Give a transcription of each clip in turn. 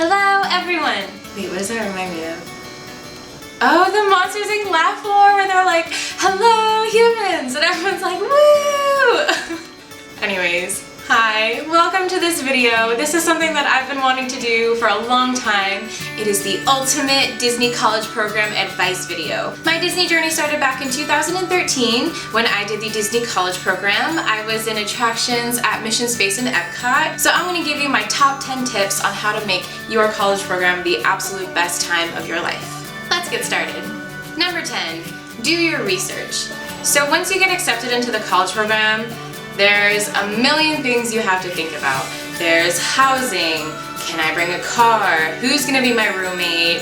Hello, everyone! Wait, what does that remind me of? Oh, the Monsters Inc. laugh floor where they're like, hello, humans! And everyone's like, woo! Anyways, hi, welcome to this video. This is something that I've been wanting to do for a long time. It is the ultimate Disney College Program advice video. My Disney journey started back in 2013 when I did the Disney College Program. I was in attractions at Mission Space and Epcot. So I'm going to give you my top 10 tips on how to make your college program the absolute best time of your life. Let's get started. Number 10, do your research. So once you get accepted into the college program, there's a million things you have to think about. There's housing, can I bring a car, who's gonna be my roommate,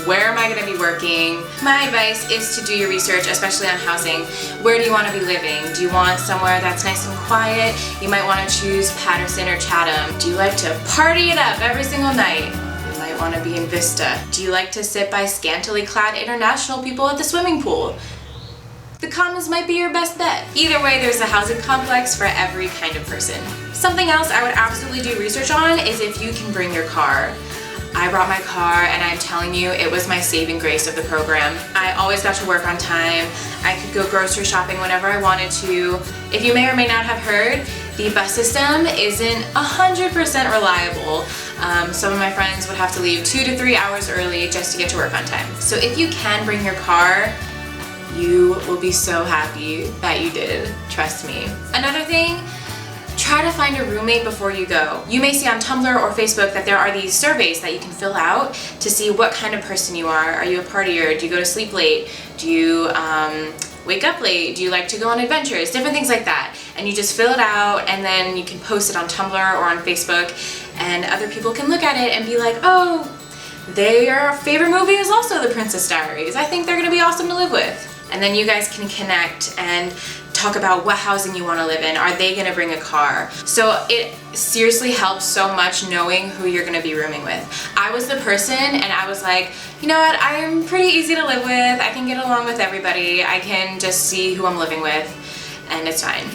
where am I gonna be working? My advice is to do your research, especially on housing. Where do you wanna be living? Do you want somewhere that's nice and quiet? You might wanna choose Patterson or Chatham. Do you like to party it up every single night? You might wanna be in Vista. Do you like to sit by scantily clad international people at the swimming pool? The Commons might be your best bet. Either way, there's a housing complex for every kind of person. Something else I would absolutely do research on is if you can bring your car. I brought my car and I'm telling you, it was my saving grace of the program. I always got to work on time. I could go grocery shopping whenever I wanted to. If you may or may not have heard, the bus system isn't 100% reliable. Some of my friends would have to leave 2 to 3 hours early just to get to work on time. So if you can bring your car, you will be so happy that you did, trust me. Another thing, try to find a roommate before you go. You may see on Tumblr or Facebook that there are these surveys that you can fill out to see what kind of person you are. Are you a partier? Do you go to sleep late? Do you wake up late? Do you like to go on adventures? Different things like that. And you just fill it out and then you can post it on Tumblr or on Facebook and other people can look at it and be like, oh, their favorite movie is also The Princess Diaries. I think they're gonna be awesome to live with. And then you guys can connect and talk about what housing you want to live in. Are they going to bring a car? So it seriously helps so much knowing who you're going to be rooming with. I was the person and I was like, you know what, I'm pretty easy to live with. I can get along with everybody. I can just see who I'm living with and it's fine.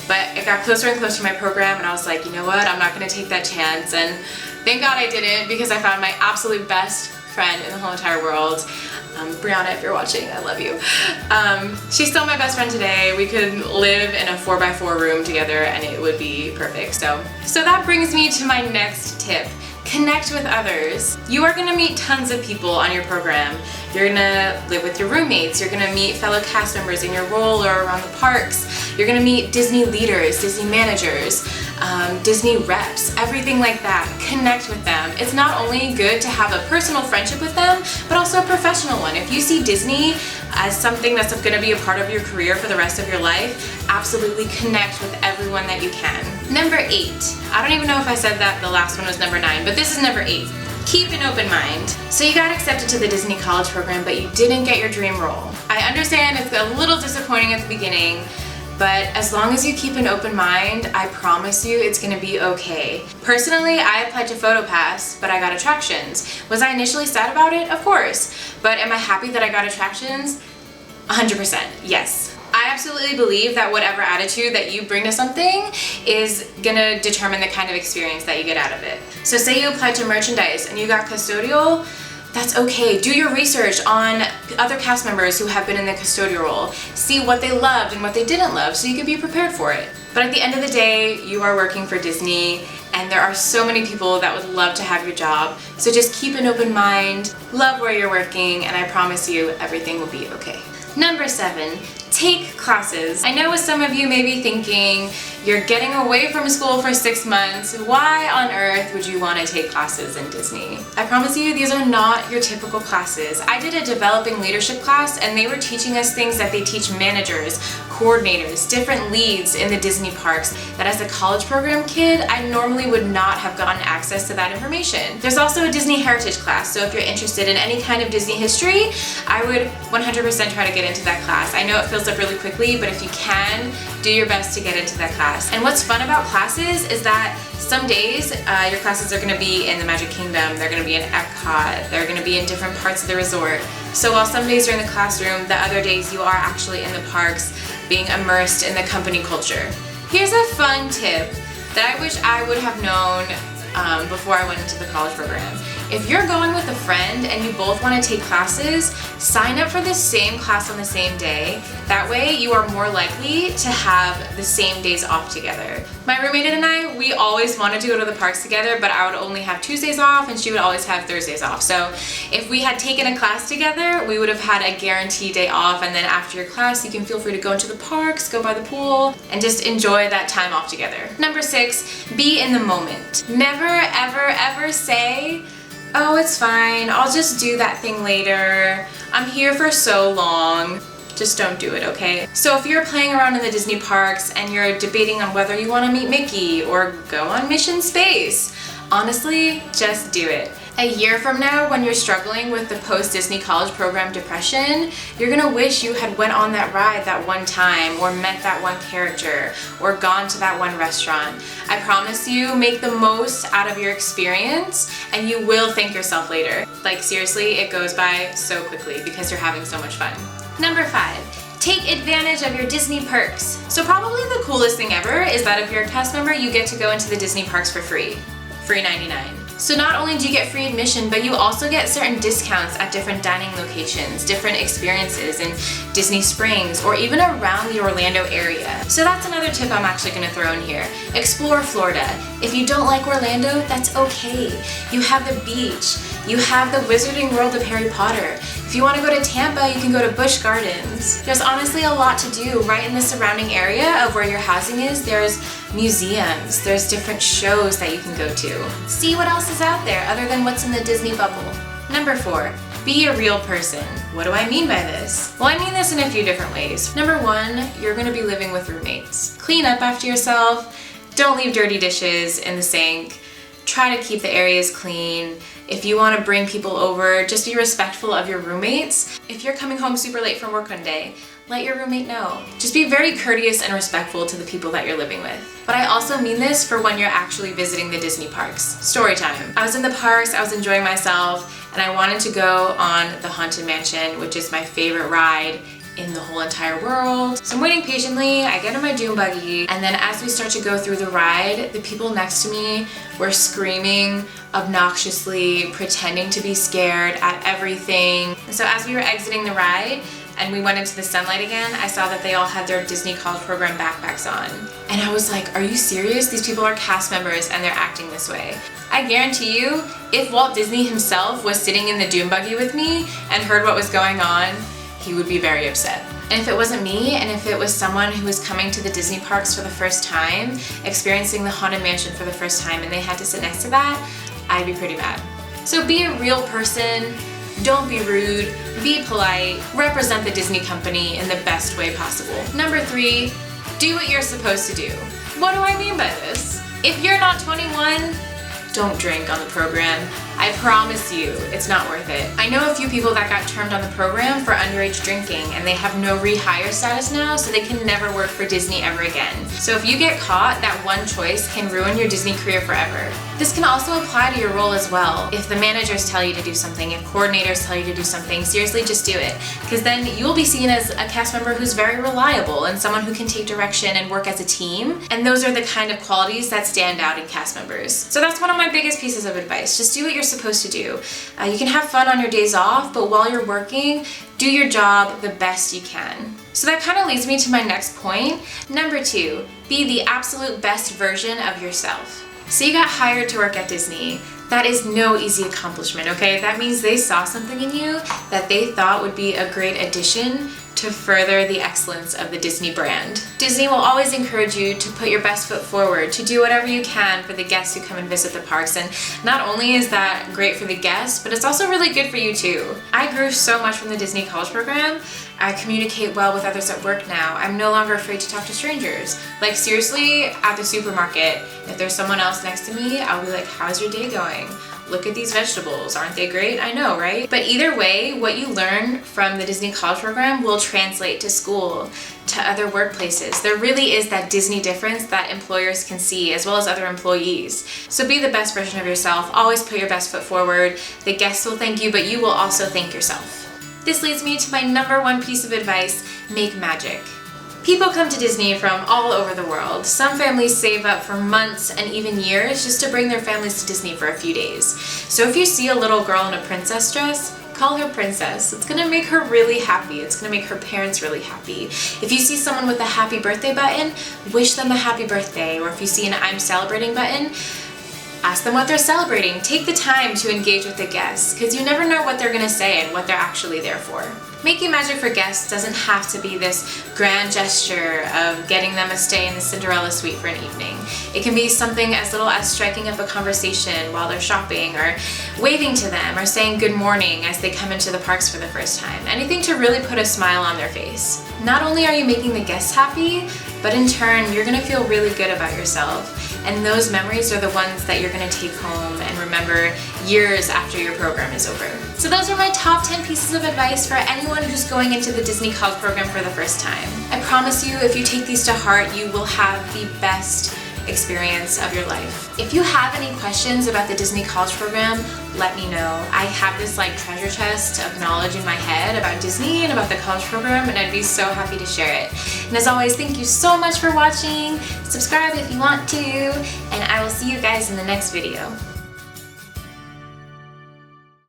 But it got closer and closer to my program and I was like, you know what, I'm not going to take that chance. And thank God I didn't, because I found my absolute best friend in the whole entire world. Brianna, if you're watching, I love you. She's still my best friend today. We could live in a 4x4 room together and it would be perfect. So that brings me to my next tip. Connect with others. You are gonna meet tons of people on your program. You're gonna live with your roommates. You're gonna meet fellow cast members in your role or around the parks. You're gonna meet Disney leaders, Disney managers, Disney reps, everything like that. Connect with them. It's not only good to have a personal friendship with them, but also a professional one. If you see Disney as something that's gonna be a part of your career for the rest of your life, absolutely connect with everyone that you can. Number 8. I don't even know if I said that the last one was number 9, but this is number 8. Keep an open mind. So you got accepted to the Disney College Program, but you didn't get your dream role. I understand it's a little disappointing at the beginning, but as long as you keep an open mind, I promise you it's gonna be okay. Personally, I applied to PhotoPass, but I got attractions. Was I initially sad about it? Of course. But am I happy that I got attractions? 100%, yes. I absolutely believe that whatever attitude that you bring to something is gonna determine the kind of experience that you get out of it. So say you applied to merchandise and you got custodial, that's okay. Do your research on other cast members who have been in the custodial role. See what they loved and what they didn't love so you can be prepared for it. But at the end of the day, you are working for Disney and there are so many people that would love to have your job. So just keep an open mind, love where you're working, and I promise you everything will be okay. Number 7, take classes. I know some of you may be thinking, you're getting away from school for 6 months. Why on earth would you want to take classes in Disney? I promise you, these are not your typical classes. I did a developing leadership class and they were teaching us things that they teach managers, coordinators, different leads in the Disney parks that as a college program kid, I normally would not have gotten access to that information. There's also a Disney heritage class, so if you're interested in any kind of Disney history, I would 100% try to get into that class. I know it fills up really quickly, but if you can, do your best to get into that class. And what's fun about classes is that some days your classes are going to be in the Magic Kingdom, they're going to be in Epcot, they're going to be in different parts of the resort. So while some days you're in the classroom, the other days you are actually in the parks being immersed in the company culture. Here's a fun tip that I wish I would have known before I went into the college program. If you're going with a friend and you both want to take classes, sign up for the same class on the same day. That way you are more likely to have the same days off together. My roommate and I, we always wanted to go to the parks together, but I would only have Tuesdays off and she would always have Thursdays off. So if we had taken a class together, we would have had a guaranteed day off, and then after your class you can feel free to go into the parks, go by the pool, and just enjoy that time off together. Number 6, be in the moment. Never ever ever say, oh, it's fine, I'll just do that thing later, I'm here for so long. Just don't do it, okay? So if you're playing around in the Disney parks and you're debating on whether you want to meet Mickey or go on Mission Space, honestly, just do it. A year from now, when you're struggling with the post-Disney college program depression, you're gonna wish you had went on that ride that one time, or met that one character, or gone to that one restaurant. I promise you, make the most out of your experience, and you will thank yourself later. Like seriously, it goes by so quickly because you're having so much fun. Number 5. Take advantage of your Disney perks. So probably the coolest thing ever is that if you're a cast member, you get to go into the Disney parks for free. Free 99. So not only do you get free admission, but you also get certain discounts at different dining locations, different experiences in Disney Springs, or even around the Orlando area. So that's another tip I'm actually going to throw in here. Explore Florida. If you don't like Orlando, that's okay. You have the beach. You have the Wizarding World of Harry Potter. If you want to go to Tampa, you can go to Busch Gardens. There's honestly a lot to do right in the surrounding area of where your housing is. There's museums, there's different shows that you can go to. See what else is out there other than what's in the Disney bubble. Number 4, be a real person. What do I mean by this? Well, I mean this in a few different ways. Number 1, you're gonna be living with roommates. Clean up after yourself. Don't leave dirty dishes in the sink. Try to keep the areas clean. If you want to bring people over, just be respectful of your roommates. If you're coming home super late from work one day, let your roommate know. Just be very courteous and respectful to the people that you're living with. But I also mean this for when you're actually visiting the Disney parks. Story time. I was in the parks, I was enjoying myself, and I wanted to go on the Haunted Mansion, which is my favorite ride in the whole entire world. So I'm waiting patiently, I get in my dune buggy, and then as we start to go through the ride, the people next to me were screaming obnoxiously, pretending to be scared at everything. And so as we were exiting the ride, and we went into the sunlight again, I saw that they all had their Disney College Program backpacks on. And I was like, are you serious? These people are cast members and they're acting this way. I guarantee you, if Walt Disney himself was sitting in the dune buggy with me and heard what was going on, he would be very upset. And if it wasn't me, and if it was someone who was coming to the Disney parks for the first time, experiencing the Haunted Mansion for the first time, and they had to sit next to that, I'd be pretty mad. So be a real person, don't be rude, be polite, represent the Disney company in the best way possible. Number 3, do what you're supposed to do. What do I mean by this? If you're not 21, don't drink on the program. I promise you, it's not worth it. I know a few people that got termed on the program for underage drinking, and they have no rehire status now, so they can never work for Disney ever again. So if you get caught, that one choice can ruin your Disney career forever. This can also apply to your role as well. If the managers tell you to do something, if coordinators tell you to do something, seriously just do it. Because then you'll be seen as a cast member who's very reliable and someone who can take direction and work as a team. And those are the kind of qualities that stand out in cast members. So that's one of my biggest pieces of advice. Just do what you're supposed to do. You can have fun on your days off, but while you're working, do your job the best you can. So that kind of leads me to my next point. Number 2, be the absolute best version of yourself. So you got hired to work at Disney. That is no easy accomplishment, okay? That means they saw something in you that they thought would be a great addition to further the excellence of the Disney brand. Disney will always encourage you to put your best foot forward, to do whatever you can for the guests who come and visit the parks. And not only is that great for the guests, but it's also really good for you too. I grew so much from the Disney College Program. I communicate well with others at work now. I'm no longer afraid to talk to strangers. Like seriously, at the supermarket, if there's someone else next to me, I'll be like, how's your day going? Look at these vegetables, aren't they great? I know, right? But either way, what you learn from the Disney College Program will translate to school, to other workplaces. There really is that Disney difference that employers can see, as well as other employees. So be the best version of yourself. Always put your best foot forward. The guests will thank you, but you will also thank yourself. This leads me to my number 1 piece of advice: make magic. People come to Disney from all over the world. Some families save up for months and even years just to bring their families to Disney for a few days. So if you see a little girl in a princess dress, call her princess. It's gonna make her really happy. It's gonna make her parents really happy. If you see someone with a happy birthday button, wish them a happy birthday. Or if you see an I'm celebrating button, ask them what they're celebrating. Take the time to engage with the guests, because you never know what they're gonna say and what they're actually there for. Making magic for guests doesn't have to be this grand gesture of getting them a stay in the Cinderella suite for an evening. It can be something as little as striking up a conversation while they're shopping, or waving to them, or saying good morning as they come into the parks for the first time. Anything to really put a smile on their face. Not only are you making the guests happy, but in turn, you're gonna feel really good about yourself. And those memories are the ones that you're gonna take home and remember years after your program is over. So those are my top 10 pieces of advice for anyone who's going into the Disney College program for the first time. I promise you, if you take these to heart, you will have the best experience of your life. If you have any questions about the Disney College program, let me know. I have this like treasure chest of knowledge in my head about Disney and about the college program, and I'd be so happy to share it. And as always, thank you so much for watching. Subscribe if you want to, and I will see you guys in the next video.